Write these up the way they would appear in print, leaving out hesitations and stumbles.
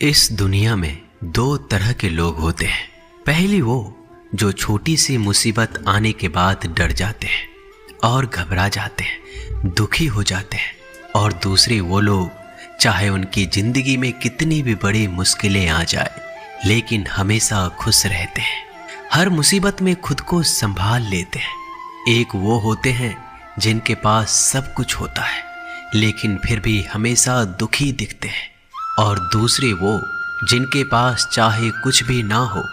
इस दुनिया में दो तरह के लोग होते हैं। पहली वो जो छोटी सी मुसीबत आने के बाद डर जाते हैं और घबरा जाते हैं, दुखी हो जाते हैं। और दूसरे वो लोग चाहे उनकी जिंदगी में कितनी भी बड़ी मुश्किलें आ जाए लेकिन हमेशा खुश रहते हैं, हर मुसीबत में खुद को संभाल लेते हैं। एक वो होते हैं जिनके पास सब कुछ होता है लेकिन फिर भी हमेशा दुखी दिखते हैं, और दूसरे वो जिनके पास चाहे कुछ भी ना हो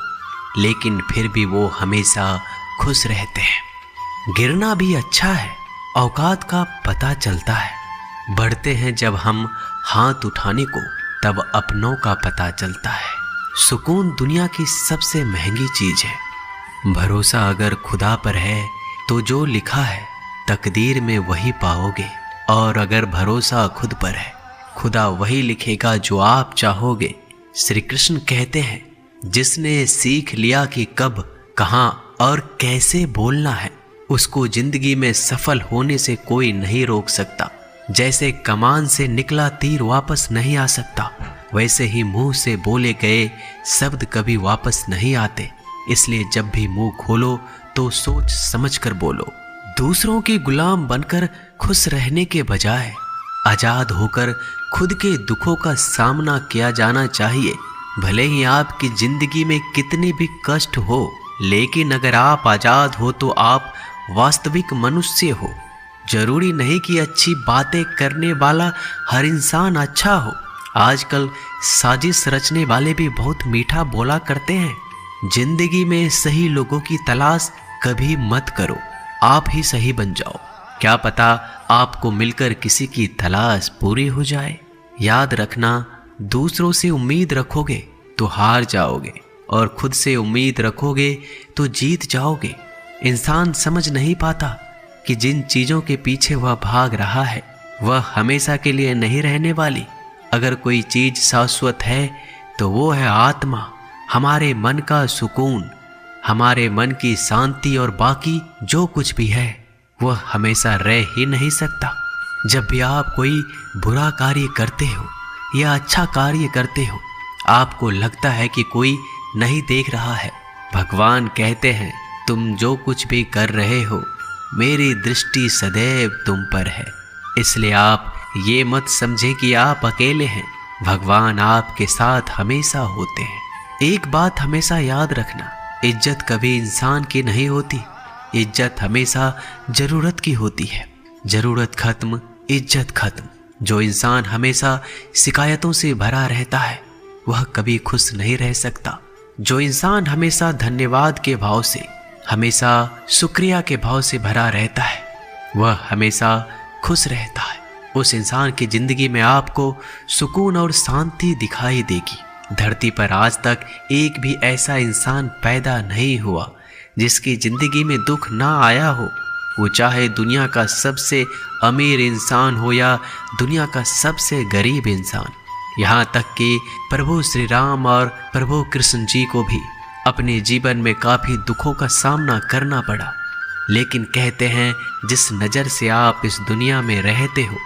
लेकिन फिर भी वो हमेशा खुश रहते हैं। गिरना भी अच्छा है, औकात का पता चलता है। बढ़ते हैं जब हम हाथ उठाने को तब अपनों का पता चलता है। सुकून दुनिया की सबसे महंगी चीज है। भरोसा अगर खुदा पर है तो जो लिखा है तकदीर में वही पाओगे, और अगर भरोसा खुद पर है खुदा वही लिखेगा जो आप चाहोगे। श्री कृष्ण कहते हैं, जिसने सीख लिया कि कब, कहाँ और कैसे बोलना है, उसको जिंदगी में सफल होने से कोई नहीं रोक सकता। जैसे कमान से निकला तीर वापस नहीं आ सकता, वैसे ही मुंह से बोले गए शब्द कभी वापस नहीं आते। इसलिए जब भी मुंह खोलो तो सोच समझ कर बोलो। दूसरों के गुलाम बनकर खुश रहने के बजाय आजाद होकर खुद के दुखों का सामना किया जाना चाहिए। भले ही आपकी जिंदगी में कितने भी कष्ट हो, लेकिन अगर आप आजाद हो तो आप वास्तविक मनुष्य हो। जरूरी नहीं कि अच्छी बातें करने वाला हर इंसान अच्छा हो। आजकल साजिश रचने वाले भी बहुत मीठा बोला करते हैं। जिंदगी में सही लोगों की तलाश कभी मत करो, आप ही सही बन जाओ। क्या पता आपको मिलकर किसी की तलाश पूरी हो जाए। याद रखना, दूसरों से उम्मीद रखोगे तो हार जाओगे, और खुद से उम्मीद रखोगे तो जीत जाओगे। इंसान समझ नहीं पाता कि जिन चीज़ों के पीछे वह भाग रहा है वह हमेशा के लिए नहीं रहने वाली। अगर कोई चीज़ शाश्वत है तो वो है आत्मा, हमारे मन का सुकून, हमारे मन की शांति, और बाकी जो कुछ भी है वह हमेशा रह ही नहीं सकता। जब भी आप कोई बुरा कार्य करते हो या अच्छा कार्य करते हो, आपको लगता है कि कोई नहीं देख रहा है। भगवान कहते हैं, तुम जो कुछ भी कर रहे हो मेरी दृष्टि सदैव तुम पर है। इसलिए आप ये मत समझे कि आप अकेले हैं, भगवान आपके साथ हमेशा होते हैं। एक बात हमेशा याद रखना, इज्जत कभी इंसान की नहीं होती, इज्जत हमेशा जरूरत की होती है। जरूरत खत्म, इज्जत खत्म। जो इंसान हमेशा शिकायतों से भरा रहता है वह कभी खुश नहीं रह सकता। जो इंसान हमेशा धन्यवाद के भाव से, हमेशा शुक्रिया के भाव से भरा रहता है वह हमेशा खुश रहता है। उस इंसान की जिंदगी में आपको सुकून और शांति दिखाई देगी। धरती पर आज तक एक भी ऐसा इंसान पैदा नहीं हुआ जिसकी जिंदगी में दुख ना आया हो। वो चाहे दुनिया का सबसे अमीर इंसान हो या दुनिया का सबसे गरीब इंसान। यहाँ तक कि प्रभु श्री राम और प्रभु कृष्ण जी को भी अपने जीवन में काफ़ी दुखों का सामना करना पड़ा। लेकिन कहते हैं, जिस नज़र से आप इस दुनिया में रहते हो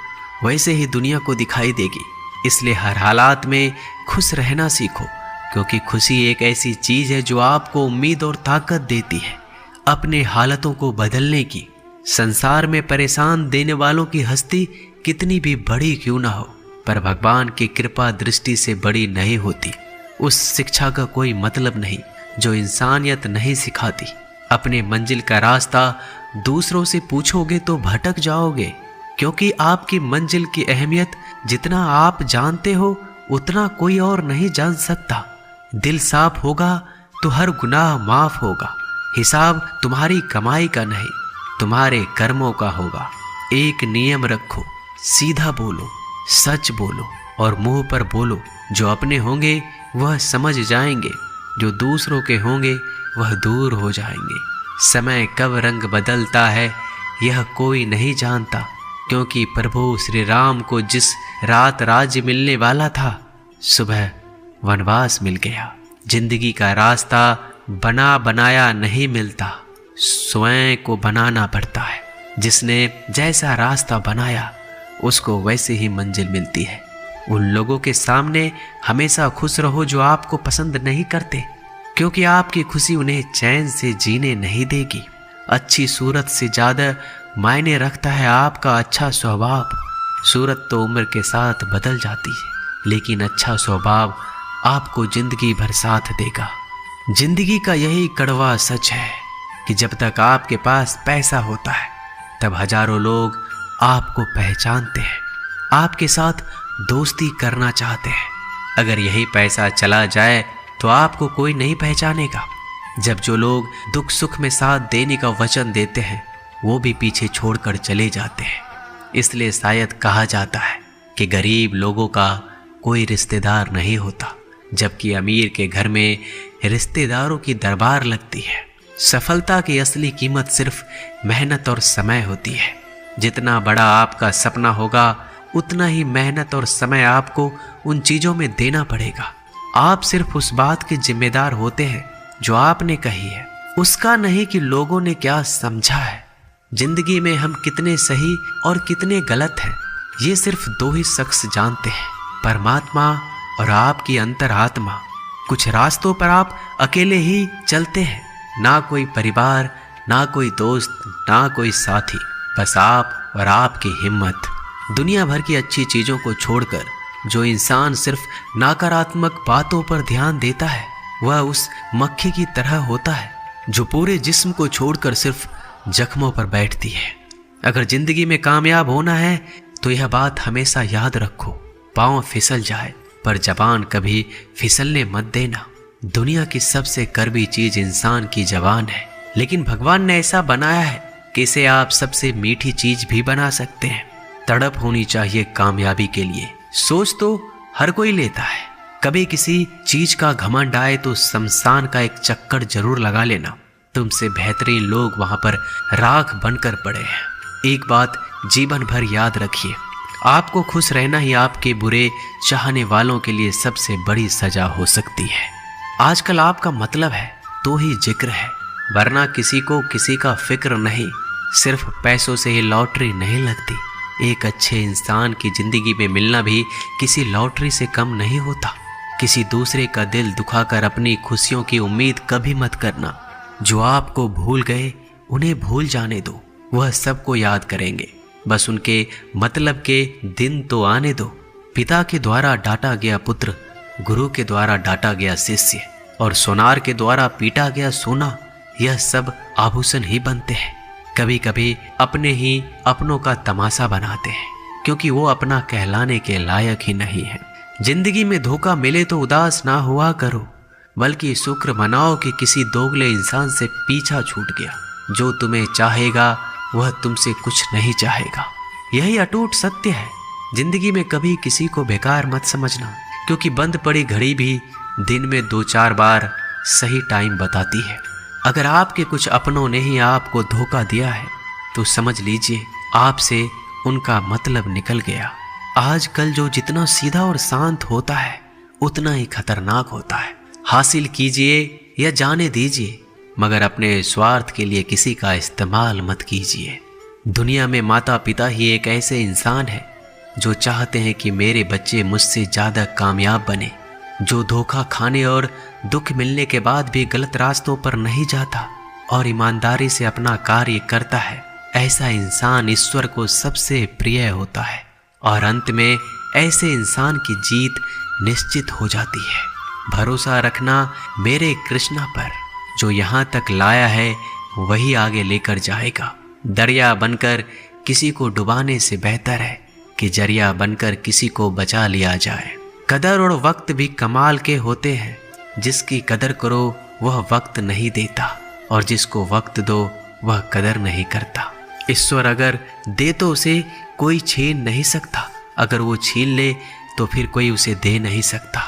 वैसे ही दुनिया को दिखाई देगी। इसलिए हर हालात में खुश रहना सीखो, क्योंकि खुशी एक ऐसी चीज़ है जो आपको उम्मीद और ताकत देती है अपने हालतों को बदलने की। संसार में परेशान देने वालों की हस्ती कितनी भी बड़ी क्यों ना हो, पर भगवान की कृपा दृष्टि से बड़ी नहीं होती। उस शिक्षा का कोई मतलब नहीं जो इंसानियत नहीं सिखाती। अपने मंजिल का रास्ता दूसरों से पूछोगे तो भटक जाओगे, क्योंकि आपकी मंजिल की अहमियत जितना आप जानते हो उतना कोई और नहीं जान सकता। दिल साफ होगा तो हर गुनाह माफ होगा। हिसाब तुम्हारी कमाई का नहीं, तुम्हारे कर्मों का होगा। एक नियम रखो, सीधा बोलो, सच बोलो और मुंह पर बोलो। जो अपने होंगे वह समझ जाएंगे, जो दूसरों के होंगे वह दूर हो जाएंगे। समय कब रंग बदलता है यह कोई नहीं जानता, क्योंकि प्रभु श्री राम को जिस रात राज्य मिलने वाला था सुबह वनवास मिल गया। जिंदगी का रास्ता बना बनाया नहीं मिलता, स्वयं को बनाना पड़ता है। जिसने जैसा रास्ता बनाया उसको वैसे ही मंजिल मिलती है। उन लोगों के सामने हमेशा खुश रहो जो आपको पसंद नहीं करते, क्योंकि आपकी खुशी उन्हें चैन से जीने नहीं देगी। अच्छी सूरत से ज़्यादा मायने रखता है आपका अच्छा स्वभाव। सूरत तो उम्र के साथ बदल जाती है, लेकिन अच्छा स्वभाव आपको जिंदगी भर साथ देगा। जिंदगी का यही कड़वा सच है कि जब तक आपके पास पैसा होता है तब हजारों लोग आपको पहचानते हैं, आपके साथ दोस्ती करना चाहते हैं। अगर यही पैसा चला जाए तो आपको कोई नहीं पहचानेगा। जब जो लोग दुख सुख में साथ देने का वचन देते हैं वो भी पीछे छोड़कर चले जाते हैं। इसलिए शायद कहा जाता है कि गरीब लोगों का कोई रिश्तेदार नहीं होता, जबकि अमीर के घर में रिश्तेदारों की दरबार लगती है। सफलता की असली कीमत सिर्फ मेहनत और समय होती है। जितना बड़ा आपका सपना होगा उतना ही मेहनत और समय आपको उन चीज़ों में देना पड़ेगा। आप सिर्फ उस बात के जिम्मेदार होते हैं जो आपने कही है, उसका नहीं कि लोगों ने क्या समझा है। जिंदगी में हम कितने सही और कितने गलत हैं ये सिर्फ दो ही शख्स जानते हैं, परमात्मा और आपकी अंतरात्मा। कुछ रास्तों पर आप अकेले ही चलते हैं, ना कोई परिवार, ना कोई दोस्त, ना कोई साथी, बस आप और आपकी हिम्मत। दुनिया भर की अच्छी चीज़ों को छोड़कर जो इंसान सिर्फ नकारात्मक बातों पर ध्यान देता है वह उस मक्खी की तरह होता है जो पूरे जिस्म को छोड़कर सिर्फ जख्मों पर बैठती है। अगर जिंदगी में कामयाब होना है तो यह बात हमेशा याद रखो, पाँव फिसल जाए पर जबान कभी फिसलने मत देना। दुनिया की सबसे कड़वी चीज इंसान की जबान है, लेकिन भगवान ने ऐसा बनाया है कि इसे आप सबसे मीठी चीज भी बना सकते हैं। तड़प होनी चाहिए कामयाबी के लिए। सोच तो हर कोई लेता है, कभी किसी चीज का घमंड आए तो शमशान का एक चक्कर जरूर लगा लेना। तुमसे बेहतरीन लोग वहां पर राख बनकर पड़े हैं। एक बात जीवन भर याद रखिए, आपको खुश रहना ही आपके बुरे चाहने वालों के लिए सबसे बड़ी सजा हो सकती है। आजकल आपका मतलब है तो ही जिक्र है, वरना किसी को किसी का फिक्र नहीं। सिर्फ पैसों से ही लॉटरी नहीं लगती। एक अच्छे इंसान की जिंदगी में मिलना भी किसी लॉटरी से कम नहीं होता। किसी दूसरे का दिल दुखाकर अपनी खुशियों की उम्मीद कभी मत करना। जो आपको भूल गए उन्हें भूल जाने दो, वह सबको याद करेंगे, बस उनके मतलब के दिन तो आने दो। पिता के द्वारा डांटा गया पुत्र, गुरु के द्वारा डांटा गया शिष्य और सोनार के द्वारा पीटा गया सोना, यह सब आभूषण ही बनते हैं। कभी कभी अपने ही अपनों का तमाशा बनाते हैं, क्योंकि वो अपना कहलाने के लायक ही नहीं है। जिंदगी में धोखा मिले तो उदास ना हुआ करो, बल्कि शुक्र मनाओ कि किसी दोगले इंसान से पीछा छूट गया। जो तुम्हें चाहेगा वह तुमसे कुछ नहीं चाहेगा, यही अटूट सत्य है। जिंदगी में कभी किसी को बेकार मत समझना, क्योंकि बंद पड़ी घड़ी भी दिन में 2-4 बार सही टाइम बताती है। अगर आपके कुछ अपनों ने ही आपको धोखा दिया है तो समझ लीजिए आपसे उनका मतलब निकल गया। आजकल जो जितना सीधा और शांत होता है उतना ही खतरनाक होता है। हासिल कीजिए या जाने दीजिए, मगर अपने स्वार्थ के लिए किसी का इस्तेमाल मत कीजिए। दुनिया में माता पिता ही एक ऐसे इंसान है जो चाहते हैं कि मेरे बच्चे मुझसे ज़्यादा कामयाब बने। जो धोखा खाने और दुख मिलने के बाद भी गलत रास्तों पर नहीं जाता और ईमानदारी से अपना कार्य करता है, ऐसा इंसान ईश्वर को सबसे प्रिय होता है और अंत में ऐसे इंसान की जीत निश्चित हो जाती है। भरोसा रखना मेरे कृष्णा पर, जो यहाँ तक लाया है वही आगे लेकर जाएगा। दरिया बनकर किसी को डुबाने से बेहतर है कि जरिया बनकर किसी को बचा लिया जाए। कदर और वक्त भी कमाल के होते हैं। जिसकी कदर करो वह वक्त नहीं देता और जिसको वक्त दो वह कदर नहीं करता। ईश्वर अगर दे तो उसे कोई छीन नहीं सकता, अगर वो छीन ले तो फिर कोई उसे दे नहीं सकता।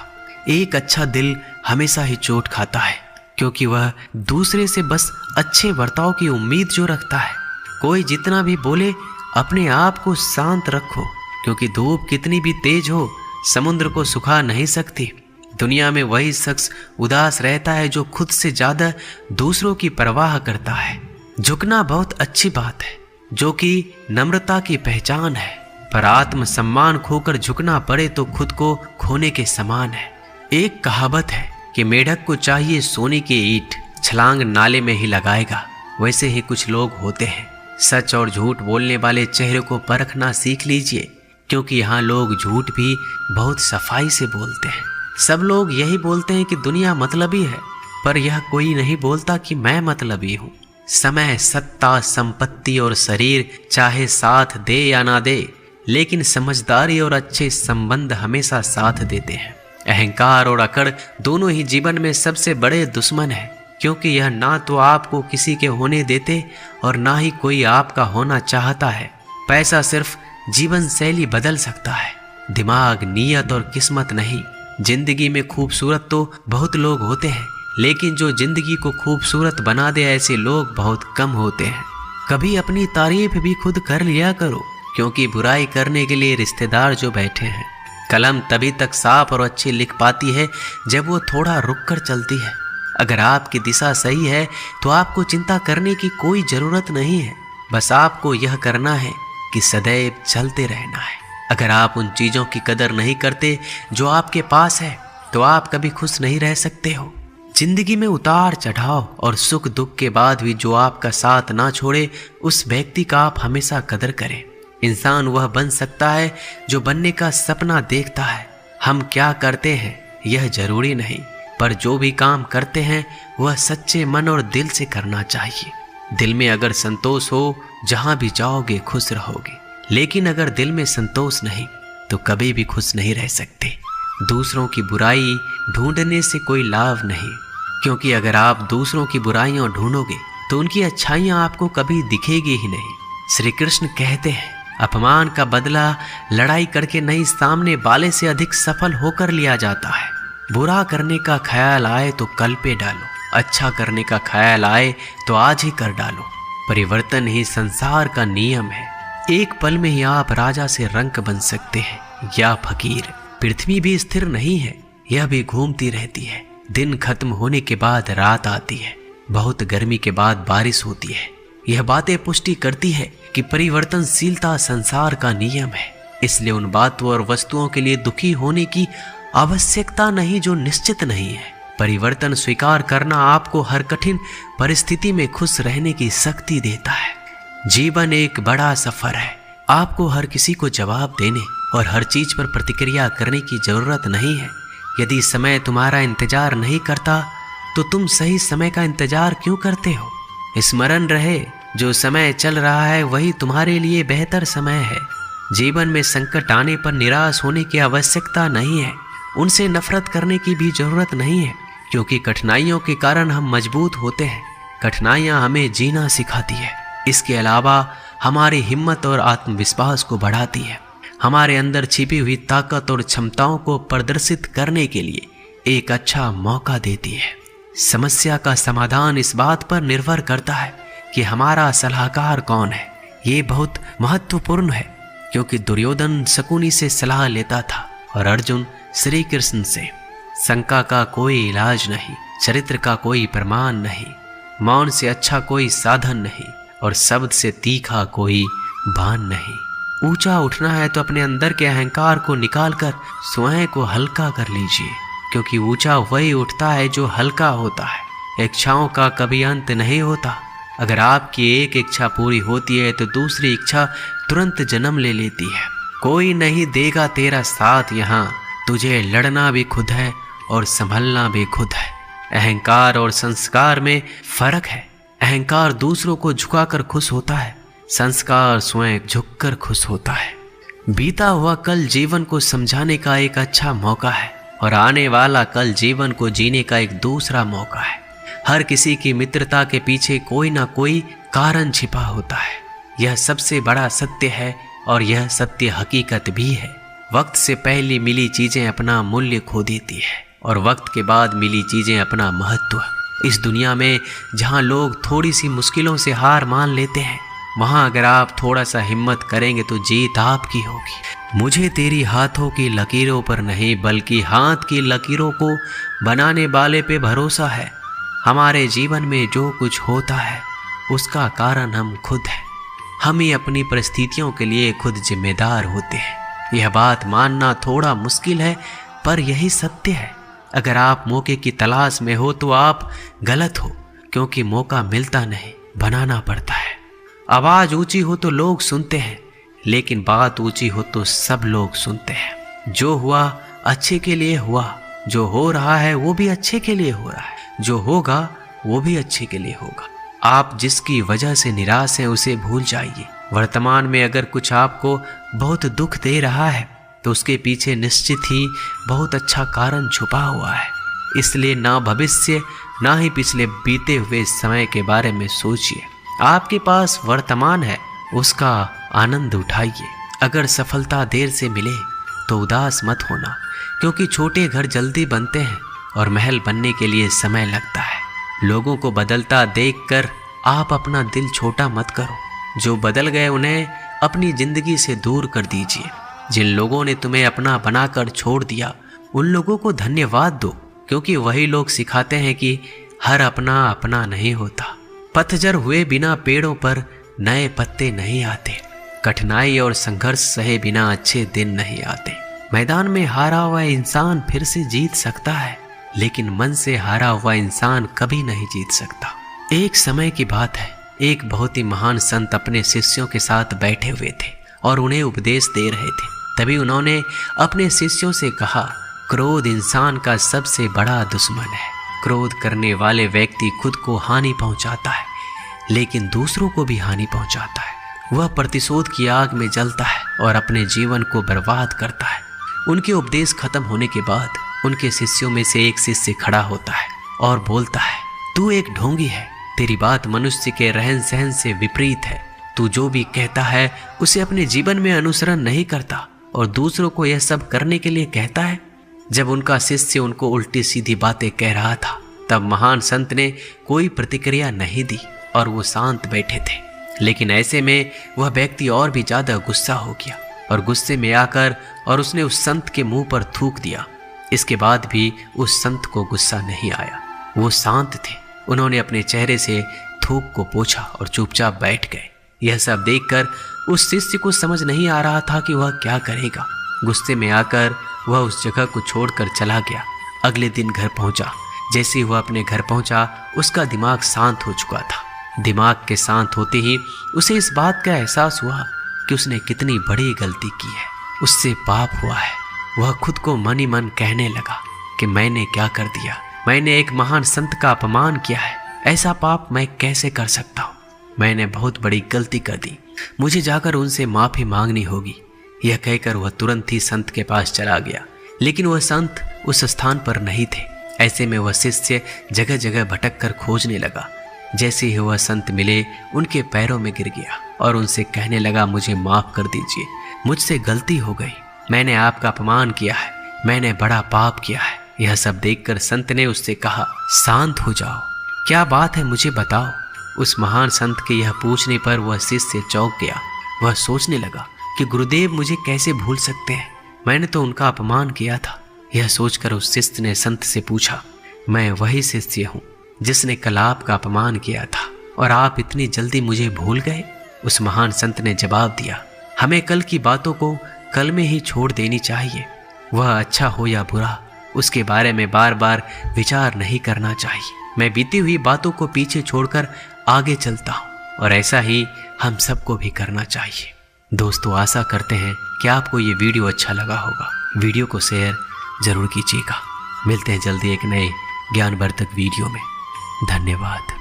एक अच्छा दिल हमेशा ही चोट खाता है, क्योंकि वह दूसरे से बस अच्छे बर्ताव की उम्मीद जो रखता है। कोई जितना भी बोले अपने आप को शांत रखो, क्योंकि धूप कितनी भी तेज हो समुद्र को सुखा नहीं सकती। दुनिया में वही शख्स उदास रहता है जो खुद से ज्यादा दूसरों की परवाह करता है। झुकना बहुत अच्छी बात है, जो कि नम्रता की पहचान है। पर आत्म सम्मान खोकर झुकना पड़े तो खुद को खोने के समान है। एक कहावत है कि मेढक को चाहिए सोने की ईंट, छलांग नाले में ही लगाएगा। वैसे ही कुछ लोग होते हैं। सच और झूठ बोलने वाले चेहरे को परखना सीख लीजिए, क्योंकि यहाँ लोग झूठ भी बहुत सफाई से बोलते हैं। सब लोग यही बोलते हैं कि दुनिया मतलबी है, पर यह कोई नहीं बोलता कि मैं मतलबी हूँ। समय, सत्ता, संपत्ति और शरीर चाहे साथ दे या ना दे, लेकिन समझदारी और अच्छे संबंध हमेशा साथ देते हैं। अहंकार और अकड़ दोनों ही जीवन में सबसे बड़े दुश्मन हैं, क्योंकि यह ना तो आपको किसी के होने देते और ना ही कोई आपका होना चाहता है। पैसा सिर्फ जीवन शैली बदल सकता है, दिमाग, नीयत और किस्मत नहीं। जिंदगी में खूबसूरत तो बहुत लोग होते हैं, लेकिन जो जिंदगी को खूबसूरत बना दे ऐसे लोग बहुत कम होते हैं। कभी अपनी तारीफ भी खुद कर लिया करो, क्योंकि बुराई करने के लिए रिश्तेदार जो बैठे हैं। कलम तभी तक साफ और अच्छी लिख पाती है जब वो थोड़ा रुक कर चलती है। अगर आपकी दिशा सही है तो आपको चिंता करने की कोई जरूरत नहीं है। बस आपको यह करना है कि सदैव चलते रहना है। अगर आप उन चीज़ों की कदर नहीं करते जो आपके पास है, तो आप कभी खुश नहीं रह सकते हो। जिंदगी में उतार चढ़ाव और सुख दुख के बाद भी जो आपका साथ ना छोड़े, उस व्यक्ति का आप हमेशा कदर करें। इंसान वह बन सकता है जो बनने का सपना देखता है। हम क्या करते हैं यह जरूरी नहीं, पर जो भी काम करते हैं वह सच्चे मन और दिल से करना चाहिए। दिल में अगर संतोष हो, जहां भी जाओगे खुश रहोगे। लेकिन अगर दिल में संतोष नहीं तो कभी भी खुश नहीं रह सकते। दूसरों की बुराई ढूंढने से कोई लाभ नहीं, क्योंकि अगर आप दूसरों की बुराइयां ढूंढोगे तो उनकी अच्छाइयां आपको कभी दिखेगी ही नहीं। श्री कृष्ण कहते हैं, अपमान का बदला लड़ाई करके नहीं, सामने वाले से अधिक सफल होकर लिया जाता है। बुरा करने का ख्याल आए तो कल पे डालो, अच्छा करने का ख्याल आए तो आज ही कर डालो। परिवर्तन ही संसार का नियम है। एक पल में ही आप राजा से रंक बन सकते हैं या फकीर। पृथ्वी भी स्थिर नहीं है, यह भी घूमती रहती है। दिन खत्म होने के बाद रात आती है, बहुत गर्मी के बाद बारिश होती है। यह बातें पुष्टि करती है कि परिवर्तनशीलता संसार का नियम है। इसलिए उन बातों और वस्तुओं के लिए दुखी होने की आवश्यकता नहीं जो निश्चित नहीं है। परिवर्तन स्वीकार करना आपको हर कठिन परिस्थिति में खुश रहने की शक्ति देता है। जीवन एक बड़ा सफर है। आपको हर किसी को जवाब देने और हर चीज पर प्रतिक्रिया करने की जरूरत नहीं है। यदि समय तुम्हारा इंतजार नहीं करता तो तुम सही समय का इंतजार क्यों करते हो? स्मरण रहे, जो समय चल रहा है वही तुम्हारे लिए बेहतर समय है। जीवन में संकट आने पर निराश होने की आवश्यकता नहीं है। उनसे नफरत करने की भी जरूरत नहीं है, क्योंकि कठिनाइयों के कारण हम मजबूत होते हैं। कठिनाइयां हमें जीना सिखाती है। इसके अलावा हमारी हिम्मत और आत्मविश्वास को बढ़ाती है। हमारे अंदर छिपी हुई ताकत और क्षमताओं को प्रदर्शित करने के लिए एक अच्छा मौका देती है। समस्या का समाधान इस बात पर निर्भर करता है कि हमारा सलाहकार कौन है। ये बहुत महत्वपूर्ण है, क्योंकि दुर्योधन शकुनी से सलाह लेता था और अर्जुन श्री कृष्ण से। शंका का कोई इलाज नहीं, चरित्र का कोई प्रमाण नहीं, मौन से अच्छा कोई साधन नहीं और शब्द से तीखा कोई बाण नहीं। ऊंचा उठना है तो अपने अंदर के अहंकार को निकालकर स्वयं को हल्का कर लीजिए, क्योंकि ऊंचा वही उठता है जो हल्का होता है। इच्छाओं का कभी अंत नहीं होता। अगर आपकी एक इच्छा पूरी होती है तो दूसरी इच्छा तुरंत जन्म ले लेती है। कोई नहीं देगा तेरा साथ यहाँ, तुझे लड़ना भी खुद है और संभलना भी खुद है। अहंकार और संस्कार में फर्क है। अहंकार दूसरों को झुकाकर खुश होता है, संस्कार स्वयं झुककर खुश होता है। बीता हुआ कल जीवन को समझाने का एक अच्छा मौका है और आने वाला कल जीवन को जीने का एक दूसरा मौका है। हर किसी की मित्रता के पीछे कोई ना कोई कारण छिपा होता है। यह सबसे बड़ा सत्य है और यह सत्य हकीकत भी है। वक्त से पहले मिली चीजें अपना मूल्य खो देती है और वक्त के बाद मिली चीजें अपना महत्व। इस दुनिया में जहां लोग थोड़ी सी मुश्किलों से हार मान लेते हैं, वहां अगर आप थोड़ा सा हिम्मत करेंगे तो जीत आपकी होगी। मुझे तेरी हाथों की लकीरों पर नहीं, बल्कि हाथ की लकीरों को बनाने वाले पे भरोसा है। हमारे जीवन में जो कुछ होता है उसका कारण हम खुद हैं। हम ही अपनी परिस्थितियों के लिए खुद जिम्मेदार होते हैं। यह बात मानना थोड़ा मुश्किल है, पर यही सत्य है। अगर आप मौके की तलाश में हो तो आप गलत हो, क्योंकि मौका मिलता नहीं, बनाना पड़ता है। आवाज ऊंची हो तो लोग सुनते हैं, लेकिन बात ऊंची हो तो सब लोग सुनते हैं। जो हुआ अच्छे के लिए हुआ, जो हो रहा है वो भी अच्छे के लिए हो रहा है, जो होगा वो भी अच्छे के लिए होगा। आप जिसकी वजह से निराश हैं उसे भूल जाइए। वर्तमान में अगर कुछ आपको बहुत दुख दे रहा है तो उसके पीछे निश्चित ही बहुत अच्छा कारण छुपा हुआ है। इसलिए ना भविष्य ना ही पिछले बीते हुए समय के बारे में सोचिए। आपके पास वर्तमान है, उसका आनंद उठाइए। अगर सफलता देर से मिले तो उदास मत होना, क्योंकि छोटे घर जल्दी बनते हैं और महल बनने के लिए समय लगता है। लोगों को बदलता देखकर आप अपना दिल छोटा मत करो। जो बदल गए उन्हें अपनी जिंदगी से दूर कर दीजिए। जिन लोगों ने तुम्हें अपना बनाकर छोड़ दिया उन लोगों को धन्यवाद दो, क्योंकि वही लोग सिखाते हैं कि हर अपना अपना नहीं होता। पतझड़ हुए बिना पेड़ों पर नए पत्ते नहीं आते। कठिनाई और संघर्ष सहे बिना अच्छे दिन नहीं आते। मैदान में हारा हुआ इंसान फिर से जीत सकता है, लेकिन मन से हारा हुआ इंसान कभी नहीं जीत सकता। एक समय की बात है, एक बहुत ही महान संत अपने शिष्यों के साथ बैठे हुए थे और उन्हें उपदेश दे रहे थे। तभी उन्होंने अपने शिष्यों से कहा, क्रोध इंसान का सबसे बड़ा दुश्मन है। क्रोध करने वाले व्यक्ति खुद को हानि पहुंचाता है, लेकिन दूसरों को भी हानि पहुंचाता है। वह प्रतिशोध की आग में जलता है और अपने जीवन को बर्बाद करता है। उनके उपदेश खत्म होने के बाद उनके शिष्यों में से एक शिष्य खड़ा होता है और बोलता है, तू एक ढोंगी है। तेरी बात मनुष्य के रहन सहन से विपरीत है। तू जो भी कहता है उसे अपने जीवन में अनुसरण नहीं करता और दूसरों को यह सब करने के लिए कहता है। जब उनका शिष्य उनको उल्टी सीधी बातें कह रहा था, तब महान संत ने कोई प्रतिक्रिया नहीं दी और वो शांत बैठे थे। लेकिन ऐसे में वह व्यक्ति और भी ज्यादा गुस्सा हो गया और गुस्से में आकर और उसने उस संत के मुंह पर थूक दिया। इसके बाद भी उस संत को गुस्सा नहीं आया। वो शांत थे। उन्होंने अपने चेहरे से थूक को पोंछा और चुपचाप बैठ गए। यह सब देखकर उस शिष्य को समझ नहीं आ रहा था कि वह क्या करेगा। गुस्से में आकर वह उस जगह को छोड़कर चला गया। अगले दिन घर पहुंचा। जैसे ही वह अपने घर पहुंचा, उसका दिमाग शांत हो चुका था। दिमाग के शांत होते ही उसे इस बात का एहसास हुआ कि उसने कितनी बड़ी गलती की है। उससे पाप हुआ है। वह खुद को मन ही मन कहने लगा कि मैंने क्या कर दिया। मैंने एक महान संत का अपमान किया है। ऐसा पाप मैं कैसे कर सकता हूँ। मैंने बहुत बड़ी गलती कर दी। मुझे जाकर उनसे माफी मांगनी होगी। यह कहकर वह तुरंत ही संत के पास चला गया। लेकिन वह संत उस स्थान पर नहीं थे। ऐसे में वह शिष्य जगह जगह भटक कर खोजने लगा। जैसे ही वह संत मिले, उनके पैरों में गिर गया और उनसे कहने लगा, मुझे माफ कर दीजिए, मुझसे गलती हो गई। मैंने आपका अपमान किया है। मैंने बड़ा पाप किया है। यह सब देखकर संत ने उससे कहा, शांत हो जाओ, क्या बात है मुझे बताओ। उस महान संत के यह पूछने पर वह शिष्य चौंक गया। वह सोचने लगा कि गुरुदेव मुझे कैसे भूल सकते हैं। मैंने तो उनका अपमान किया था। यह सोचकर उस शिष्य ने संत से पूछा, मैं वही शिष्य हूँ जिसने कल आपका अपमान किया था और आप इतनी जल्दी मुझे भूल गए। उस महान संत ने जवाब दिया, हमें कल की बातों को कल में ही छोड़ देनी चाहिए। वह अच्छा हो या बुरा, उसके बारे में बार बार विचार नहीं करना चाहिए। मैं बीती हुई बातों को पीछे छोड़कर आगे चलता हूँ और ऐसा ही हम सबको भी करना चाहिए। दोस्तों, आशा करते हैं कि आपको ये वीडियो अच्छा लगा होगा। वीडियो को शेयर जरूर कीजिएगा। मिलते हैं जल्दी एक नए ज्ञानवर्धक वीडियो में। धन्यवाद।